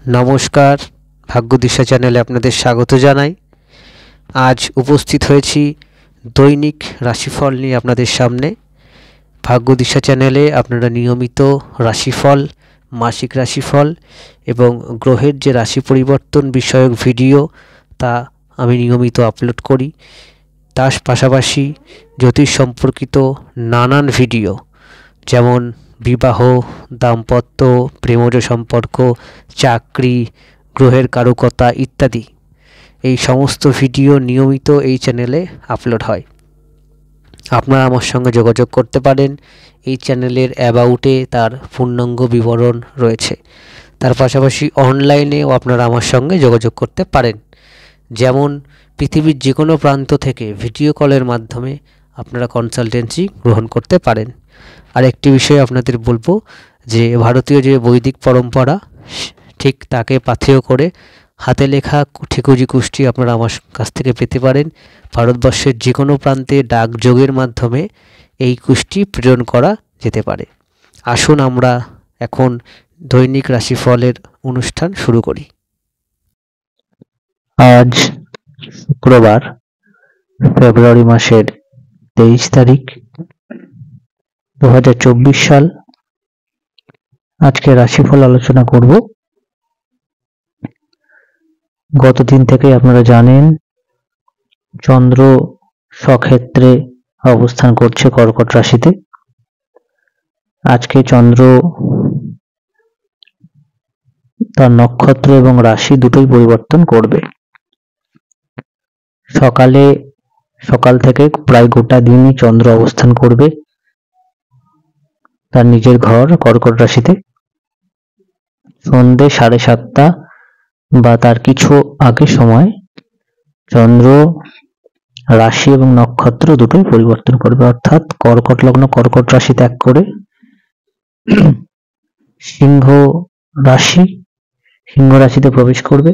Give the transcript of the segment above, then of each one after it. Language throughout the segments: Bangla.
নমস্কার, ভাগ্যদিশা চ্যানেলে আপনাদের স্বাগত জানাই। আজ উপস্থিত হয়েছি দৈনিক রাশিফল নিয়ে আপনাদের সামনে। ভাগ্যদিশা চ্যানেলে আপনারা নিয়মিত রাশিফল, মাসিক রাশিফল এবং গ্রহের যে রাশি পরিবর্তন বিষয়ক ভিডিও তা আমি নিয়মিত আপলোড করি। তার পাশাপাশি জ্যোতিষ সম্পর্কিত নানান ভিডিও, যেমন বিবাহ, দাম্পত্য, প্রেমজ সম্পর্ক, চাকরি, গ্রহের কারকতা ইত্যাদি, এই সমস্ত ভিডিও নিয়মিত এই চ্যানেলে আপলোড হয়। আপনারা আমার সঙ্গে যোগাযোগ করতে পারেন। এই চ্যানেলের অ্যাবাউটে তার পূর্ণাঙ্গ বিবরণ রয়েছে। তার পাশাপাশি অনলাইনেও আপনারা আমার সঙ্গে যোগাযোগ করতে পারেন। যেমন পৃথিবীর যে কোনো প্রান্ত থেকে ভিডিও কলের মাধ্যমে আপনারা কনসালটেন্সি গ্রহণ করতে পারেন। আর একটি বিষয় আপনাদের বলবো যে ভারতীয় যে বৈদিক পরম্পরা, ঠিক তাকে পাথেয় করে হাতে লেখা ঠিকুজি কুষ্টি আপনারা আমার কাছ থেকে পেতে পারেন। ভারতবর্ষের যে কোনো প্রান্তে ডাকযোগের মাধ্যমে এই কুষ্টি প্রেরণ করা যেতে পারে। আসুন আমরা এখন দৈনিক রাশিফলের অনুষ্ঠান শুরু করি। আজ শুক্রবার, ফেব্রুয়ারি মাসের 23 তারিখ 2024 সাল। আজকে রাশিফল আলোচনা করব। গতদিন থেকে আপনারা জানেন চন্দ্র স্বক্ষেত্রে অবস্থান করছে কর্কট রাশিতে। আজকে চন্দ্র তার নক্ষত্র এবং রাশি দুটোই পরিবর্তন করবে। সকাল থেকে প্রায় গোটা দিনই চন্দ্র অবস্থান করবে তার নিজের ঘর কর্কট রাশিতে। সন্ধ্যে 7:30 বা তার কিছু আগে সময় চন্দ্র রাশি এবং নক্ষত্র দুটোই পরিবর্তন করবে, অর্থাৎ কর্কট লগ্ন কর্কট রাশি ত্যাগ করে সিংহ রাশিতে প্রবেশ করবে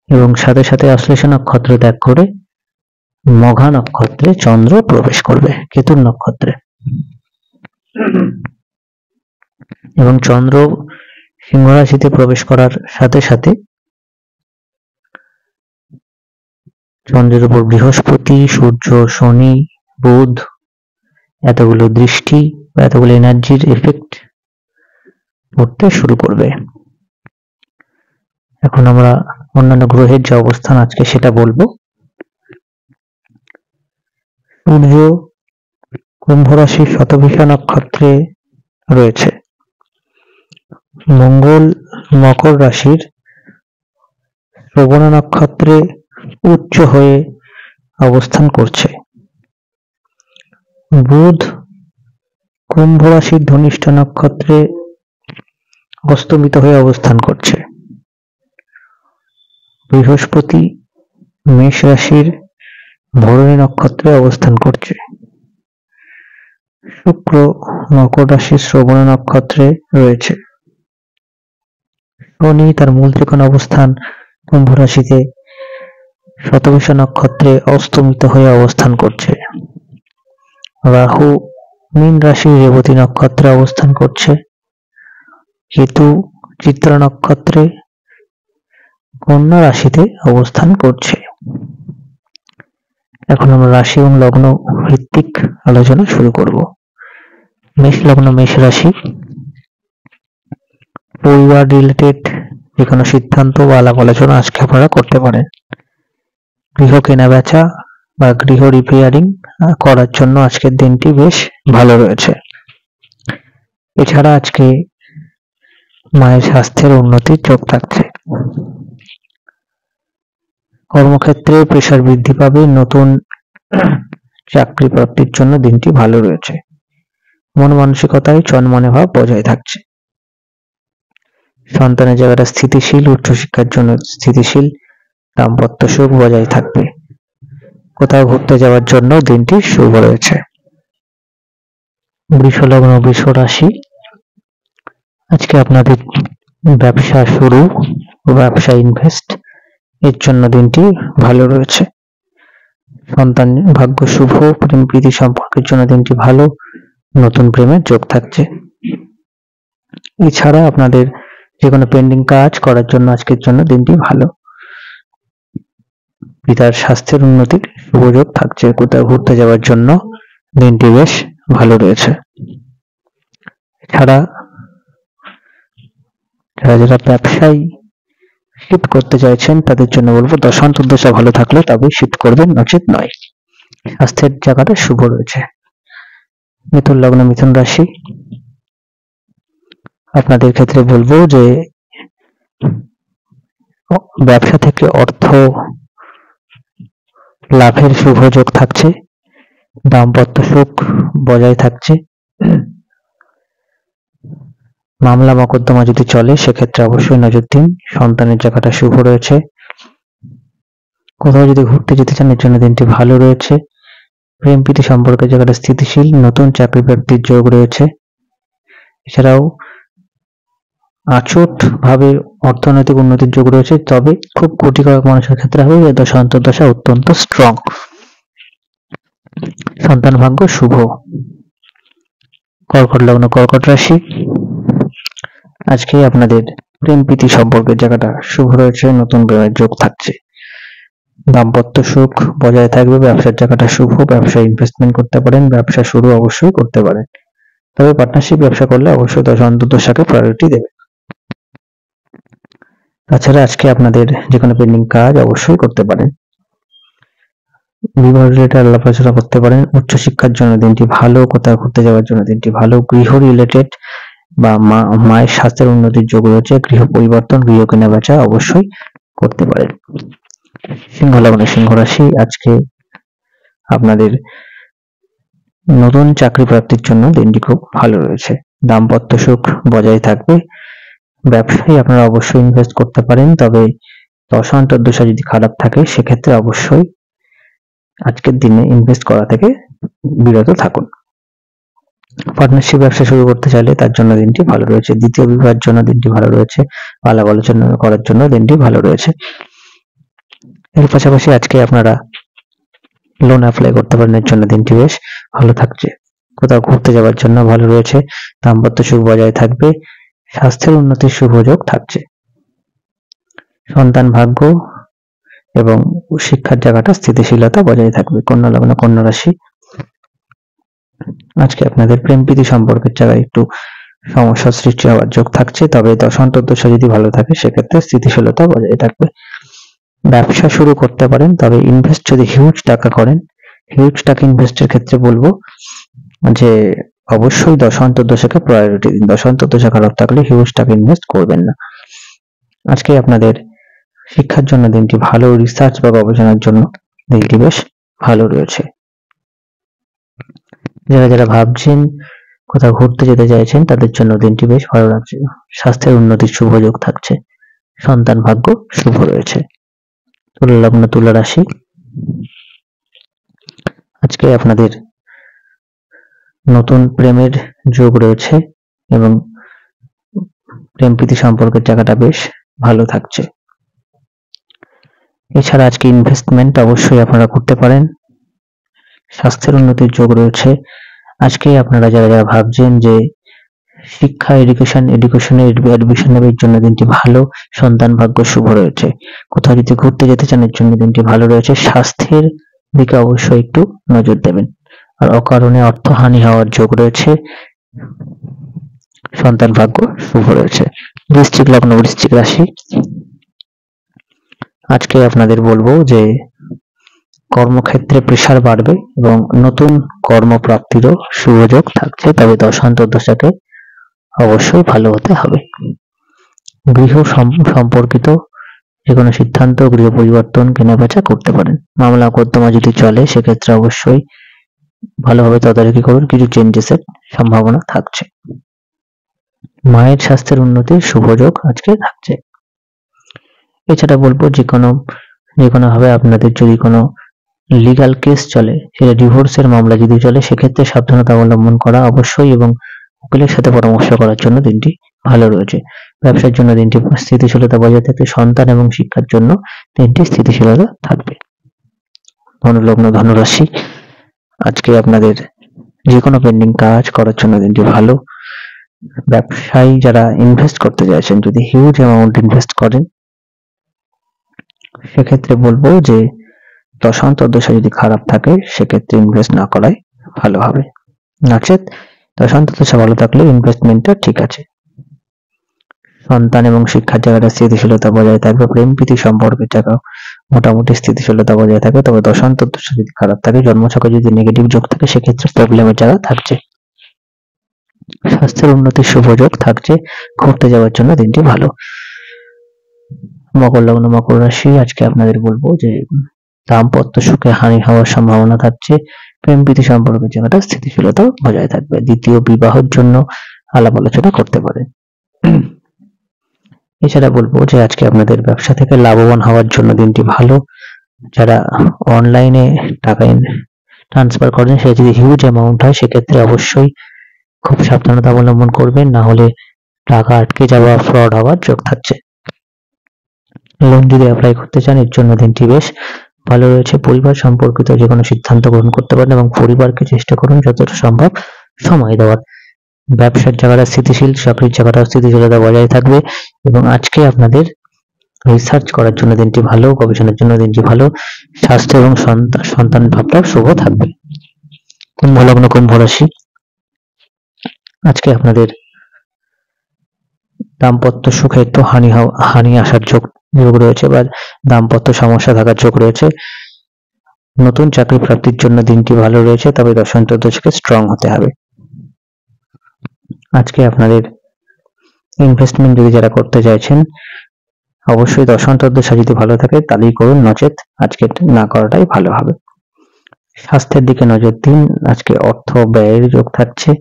এবং সাথে সাথে আশ্লেষা নক্ষত্র ত্যাগ করে মঘা নক্ষত্রে চন্দ্র প্রবেশ করবে, কেতুর নক্ষত্রে। এবং চন্দ্র সিংহ রাশিতে প্রবেশ করার সাথে সাথে চন্দ্রের উপর বৃহস্পতি, সূর্য, শনি, বুধ এতগুলো দৃষ্টি বা এতগুলো এনার্জির এফেক্ট পড়তে শুরু করবে। এখন আমরা অন্যান্য গ্রহের যে অবস্থান আজকে সেটা বলবো। সূর্য কুম্ভ রাশির শতভিষা নক্ষত্রে রয়েছে। মঙ্গল মকর রাশির শ্রবণা নক্ষত্রে উচ্চ হয়ে অবস্থান করছে। বুধ কুম্ভ রাশির ধনিষ্ঠা নক্ষত্রে অস্তমিত হয়ে অবস্থান করছে। বৃহস্পতি মেষ রাশির ভরণী নক্ষত্রে অবস্থান করছে। শুক্র মকর রাশির শ্রবণা নক্ষত্রে রয়েছে। শনি তার মূল ত্রিকোণ অবস্থান কুম্ভ রাশিতে শতভিষা নক্ষত্রে অস্তমিত হয়ে অবস্থান করছে। রাহু মীন রাশির রেবতী নক্ষত্রে অবস্থান করছে। কেতু চিত্রা নক্ষত্রে কন্যা রাশিতে অবস্থান করছে। এখন আমরা রাশি এবং লগ্ন ভিত্তিক আলোচনা শুরু করব। মেষ লগ্ন মেষ রাশি, পরিবার রিলেটেড যে কোনো সিদ্ধান্ত বা আলাপ আলোচনা আজকে আপনারা করতে পারেন। গৃহ কেনা বেচা বা গৃহ রিপেয়ারিং করার জন্য আজকের দিনটি বেশ ভালো রয়েছে। এছাড়া আজকে মায়ের স্বাস্থ্যের উন্নতির যোগ থাকছে। কর্মক্ষেত্রে প্রেসার বৃদ্ধি পাবে, নতুন চাকরি প্রাপ্তির জন্য দিনটি ভালো রয়েছে। মন মানসিকতায় চনমনে ভাব বজায় থাকছে। সন্তানের জায়গাটা স্থিতিশীল, উচ্চশিক্ষার জন্য স্থিতিশীল, দাম্পত্য সুখ বজায় থাকবে। কোথাও ঘুরতে যাওয়ার জন্য দিনটি শুভ রয়েছে। বৃষ লগ্ন বৃষ রাশি, আজকে আপনাদের ব্যবসা শুরু, ব্যবসা ইনভেস্ট এর জন্য দিনটি ভালো রয়েছে। সন্তান ভাগ্য শুভ, প্রেম প্রীতি সম্পর্কের জন্য দিনটি ভালো, নতুন প্রেমের যোগ থাকছে। এছাড়া আপনাদের যে কোনো পেন্ডিং কাজ করার জন্য আজকের জন্য দিনটি ভালো। পিতার স্বাস্থ্যের উন্নতির সুযোগ থাকছে। কোথাও ঘুরতে যাওয়ার জন্য দিনটি বেশ ভালো রয়েছে। এছাড়া যারা ব্যবসায়ী শিফট করতে চাইছেন তাদের জন্য বলবো দশা ভালো থাকলে তবেই শিফট করবেন, নচেত নয়। স্বাস্থ্যের জায়গাটা শুভ রয়েছে। মিথুন লগ্ন, মিথুন রাশি, আপনাদের ক্ষেত্রে বলবো যে ব্যবসা থেকে অর্থ লাভের শুভ যোগ থাকছে। দাম্পত্য সুখ বজায় থাকছে। মামলা মকদ্দমা যদি চলে সেক্ষেত্রে অবশ্যই নজর দিন। সন্তানের জায়গাটা শুভ রয়েছে। কোথাও যদি ঘুরতে যেতে চান এর জন্য দিনটি ভালো রয়েছে। প্রেম প্রীতি সম্পর্কের জায়গাটা স্থিতিশীল। নতুন চাকরি প্রাপ্তির যোগ রয়েছে। এছাড়াও আচট ভাবে অর্থনৈতিক উন্নতির যোগ রয়েছে, তবে খুব কোটি কয়েক মানুষের ক্ষেত্রে হবে যে দশা অন্তর্দশা অত্যন্ত স্ট্রং। সন্তান ভাগ্য শুভ। কর্কট লগ্ন, কর্কট রাশি, আজকে আপনাদের প্রেম প্রীতি সম্পর্কের জায়গাটা শুভ রয়েছে। নতুন প্রেমের যোগ থাকছে। দাম্পত্য সুখ বজায় থাকবে। ব্যবসার জায়গাটা শুভ। ব্যবসায় ইনভেস্টমেন্ট করতে পারেন। ব্যবসা শুরু অবশ্যই করতে পারেন, তবে পার্টনারশিপ ব্যবসা করলে অবশ্যই দশা অন্তর্দশাকে প্রায়োরিটি দেবে। তাছাড়া আজকে আপনাদের যে কোনো পেন্ডিং কাজ অবশ্যই করতে পারেন। বিবাহ রিলেটেড আলাপ আলোচনা করতে পারেন। উচ্চশিক্ষার জন্য দিনটি ভালো। কোথাও ঘুরতে যাওয়ার জন্য দিনটি ভালো। গৃহ রিলেটেড বা মায়ের স্বাস্থ্যের উন্নতির যোগ রয়েছে। গৃহ পরিবর্তন, গৃহ কেনা বেচা অবশ্যই করতে পারেন। সিংহ লগ্ন, সিংহ রাশি, আজকে আপনাদের নতুন চাকরি প্রাপ্তির জন্য দিনটি খুব ভালো রয়েছে। দাম্পত্য সুখ বজায় থাকবে। ব্যবসায় আপনারা অবশ্যই ইনভেস্ট করতে পারেন, তবে দশা অন্তর্দশা যদি খারাপ থাকে সেক্ষেত্রে অবশ্যই আজকের দিনে ইনভেস্ট করা থেকে বিরত থাকুন। পার্টনারশিপ ব্যবসা শুরু করতে চাইলে তার জন্য দিনটি ভালো রয়েছে। দ্বিতীয় বিবাহের জন্য দিনটি ভালো রয়েছে। আলাপ আলোচনা করার জন্য দিনটি ভালো রয়েছে। এর পাশাপাশি আজকে আপনারা লোন অ্যাপ্লাই করতে পারেন, এর জন্য দিনটি বেশ ভালো থাকছে। কোথাও ঘুরতে যাওয়ার জন্য ভালো রয়েছে। দাম্পত্য সুখ বজায় থাকবে। স্বাস্থ্যের উন্নতির শুভ যোগ থাকছে। সন্তান ভাগ্য এবং শিক্ষার জায়গাটা স্থিতিশীলতা বজায় থাকবে। কন্যা লগ্ন, কন্যা রাশি, আজকে আপনাদের প্রেম প্রীতি সম্পর্কের জায়গায় একটু সমস্যা সৃষ্টি হওয়ার যোগ থাকছে, তবে দশা অন্তর্দশা যদি ভালো থাকে সেক্ষেত্রে স্থিতিশীলতা বজায় থাকবে। ব্যবসা শুরু করতে পারেন, তবে ইনভেস্ট যদি হিউজ টাকা করেন, হিউজ টাকা ইনভেস্টের ক্ষেত্রে বলবো যে অবশ্যই দশা অন্তর্দশাকে প্রায়োরিটি দিন। দশা অন্তর্দশা খারাপ থাকলে হিউজ টাকা ইনভেস্ট করবেন না। আজকে আপনাদের শিক্ষার জন্য দিনটি ভালো। রিসার্চ বা গবেষণার জন্য দিনটি বেশ ভালো রয়েছে। যারা ভাবছেন কোথাও ঘুরতে যেতে চাইছেন তাদের জন্য দিনটি বেশ ভালো লাগছে। স্বাস্থ্যের উন্নতির শুভ যোগ থাকছে। সন্তান ভাগ্য শুভ রয়েছে। তুলা লগ্ন, তুলা রাশি, আজকে আপনাদের নতুন প্রেমের যোগ রয়েছে এবং প্রেম প্রীতি সম্পর্কের জায়গাটা বেশ ভালো থাকছে। এছাড়া আজকে ইনভেস্টমেন্ট অবশ্যই আপনারা করতে পারেন। স্বাস্থ্যের উন্নতির যোগ রয়েছে। আজকে আপনারা যারা ভাবছেন যে শিক্ষা এডুকেশনে অ্যাডমিশন নেবার জন্য দিনটি ভালো। সন্তান ভাগ্য শুভ রয়েছে। কোথাও যদি ঘুরতে যেতে চান এর জন্য দিনটি ভালো রয়েছে। স্বাস্থ্যের দিকে অবশ্যই একটু নজর দেবেন। আর অকারণে অর্থহানি হওয়ার যোগ রয়েছে। সন্তান ভাগ্য শুভ রয়েছে। বৃশ্চিক লগ্ন, বৃশ্চিক রাশি, আজকে আপনাদের বলবো যে কর্মক্ষেত্রে প্রেসার বাড়বে এবং নতুন কর্মপ্রাপ্তিরও সুযোগ থাকছে, তবে দশা অন্তর্দশাকে অবশ্যই ভালো হতে হবে। গৃহ সম্পর্কিত যে কোনো সিদ্ধান্ত, গৃহ পরিবর্তন, কেনাবেচা করতে পারেন। মামলা মোকদ্দমা যদি চলে সেক্ষেত্রে অবশ্যই ভালোভাবে তদারকি করুন, কিছু চেঞ্জেসের সম্ভাবনা থাকছে। মায়ের স্বাস্থ্যের উন্নতির শুভ যোগ আজকে থাকছে। এছাড়া বলবো যে কোনো ভাবে আপনাদের যদি কোনো লিগাল কেস চলে, সেটা ডিভোর্সের মামলা যদি চলে, সেক্ষেত্রে সাবধানতা অবলম্বন করা অবশ্যই এবং উকিলের সাথে পরামর্শ করার জন্য দিনটি ভালো রয়েছে। ব্যবসার জন্য দিনটি স্থিতিশীলতা বজায় থাকবে। সন্তান এবং শিক্ষার জন্য দিনটি স্থিতিশীলতা থাকবে। ধনুলগ্ন, ধনুরাশি, আজকে আপনাদের যে কোনো পেন্ডিং কাজ করার জন্য দিনটি ভালো। ব্যবসায়ী যারা ইনভেস্ট করতে চাইছেন, যদি হিউজ অ্যামাউন্ট ইনভেস্ট করেন, সেক্ষেত্রে বলবো যে দশান্তর্দশা যদি খারাপ থাকে সেক্ষেত্রে ইনভেস্ট না করাই ভালো হবে। নচেত দশান্তর্দশা ভালো থাকলে ইনভেস্টমেন্টটা ঠিক আছে। সন্তান এবং শিক্ষার জায়গাটা স্থিতিশীলতা বজায় থাকবে, প্রেম প্রীতি সম্পর্কের জায়গা মোটামুটি স্থিতিশীলতা বজায় থাকবে। তবে দশান্তর্দশা যদি খারাপ থাকে, জন্মছকে যদি নেগেটিভ যোগ থাকে, সেক্ষেত্রে প্রবলেমের জায়গা থাকছে। স্বাস্থ্যের উন্নতির শুভ যোগ থাকছে, ঘুরতে যাওয়ার জন্য দিনটি ভালো। মকর লগ্ন মকর রাশি, আজকে আপনাদের বলবো যে দাম্পত্য সুখে হানি হওয়ার সম্ভাবনা থাকছে, প্রেম প্রীতি সম্পর্কের জায়গাটা স্থিতিশীলতা বজায় থাকবে। দ্বিতীয় বিবাহের জন্য আলাপ আলোচনা করতে পারেন। এছাড়া বলবো যে আজকে আপনাদের ব্যবসা থেকে লাভবান হওয়ার জন্য দিনটি ভালো। যারা অনলাইনে টাকা ট্রান্সফার করেন, সেটা যদি হিউজ অ্যামাউন্ট হয়, সেক্ষেত্রে অবশ্যই খুব সাবধানতা অবলম্বন করবেন, না হলে টাকা আটকে যাওয়া, ফ্রড হওয়ার যোগ থাকছে। লোন যদি অ্যাপ্লাই করতে চান, এর জন্য দিনটি বেশ ভালো রয়েছে। পরিবার সম্পর্কিত যে কোনো সিদ্ধান্ত গ্রহণ করতে পারেন এবং পরিবারকে চেষ্টা করুন যতটা সম্ভব সময় দেওয়ার। ব্যবসার জায়গাটা স্থিতিশীল, চাকরির জায়গাটাও স্থিতিশীলতা বজায় থাকবে এবং আজকে আপনাদের রিসার্চ করার জন্য দিনটি ভালো, গবেষণার জন্য দিনটি ভালো। স্বাস্থ্য এবং সন্তান ভাবটাও শুভ থাকবে। কুম্ভ লগ্ন কুম্ভ রাশি, আজকে আপনাদের দাম্পত্য সুখে একটু হানি আসার যোগ রয়েছে বা দাম্পত্য সমস্যা থাকার যোগ রয়েছে। নতুন চাকরি প্রাপ্তির জন্য দিনটি ভালো রয়েছে, তবে দশান্তর্দশাকে স্ট্রং হতে হবে। আজকে আপনাদের ইনভেস্টমেন্ট যদি যারা করতে চাইছেন, অবশ্যই দশান্তর্দশা যদি ভালো থাকে তাহলেই করুন, নচেত আজকে না করাটাই ভালো হবে। স্বাস্থ্যের দিকে নজর দিন, আজকে অর্থ ব্যয়ের যোগ থাকছে,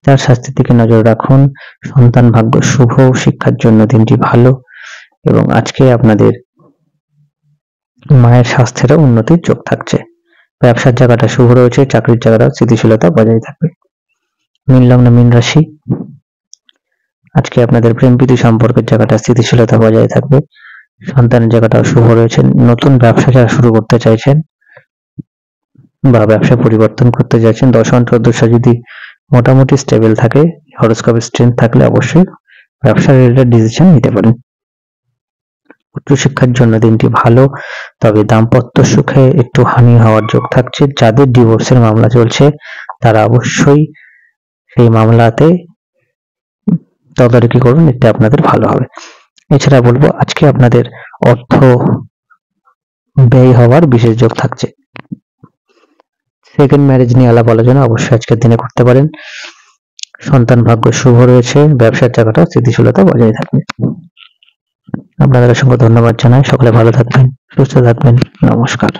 তার স্বাস্থ্যের দিকে নজর রাখুন। সন্তান ভাগ্য শুভ, শিক্ষার জন্য দিনটি ভালো এবং আজকে আপনাদের মায়ের স্বাস্থ্যেরও উন্নতির যোগ থাকছে। ব্যবসার জায়গাটা শুভ রয়েছে, চাকরির জায়গাটা স্থিতিশীলতা বজায় থাকবে। মীন লগ্ন মীন রাশি, আজকে আপনাদের প্রেম প্রীতি সম্পর্কের জায়গাটা স্থিতিশীলতা বজায় থাকবে, সন্তানের জায়গাটাও শুভ রয়েছে। নতুন ব্যবসা যারা শুরু করতে চাইছেন বা ব্যবসা পরিবর্তন করতে চাইছেন, দশান্তর্দশা যদি মোটামুটি স্টেবল থাকে, হরোস্কোপের স্ট্রেংথ থাকলে অবশ্যই ব্যবসা রিলেটেড ডিসিশন নিতে পারেন। উচ্চশিক্ষার জন্য দিনটি ভালো, তবে দাম্পত্য সুখে একটু হানি হওয়ার যোগ থাকছে। যাদের ডিভোর্সের মামলা চলছে তারা অবশ্যই সেই মামলাতে তদারকি করুন, এতে আপনাদের ভালো হবে। এছাড়া বলবো আজকে আপনাদের অর্থ ব্যয় হওয়ার বিশেষ যোগ থাকছে। সেকেন্ড ম্যারেজ নিয়ে আলাপ আলোচনা অবশ্যই আজকের দিনে করতে পারেন। সন্তান ভাগ্য শুভ রয়েছে, ব্যবসার জায়গাটা স্থিতিশীলতা বজায় থাকবে। আপনাদের অসংখ্য ধন্যবাদ জানাই। সকলে ভালো থাকবেন, সুস্থ থাকবেন। নমস্কার।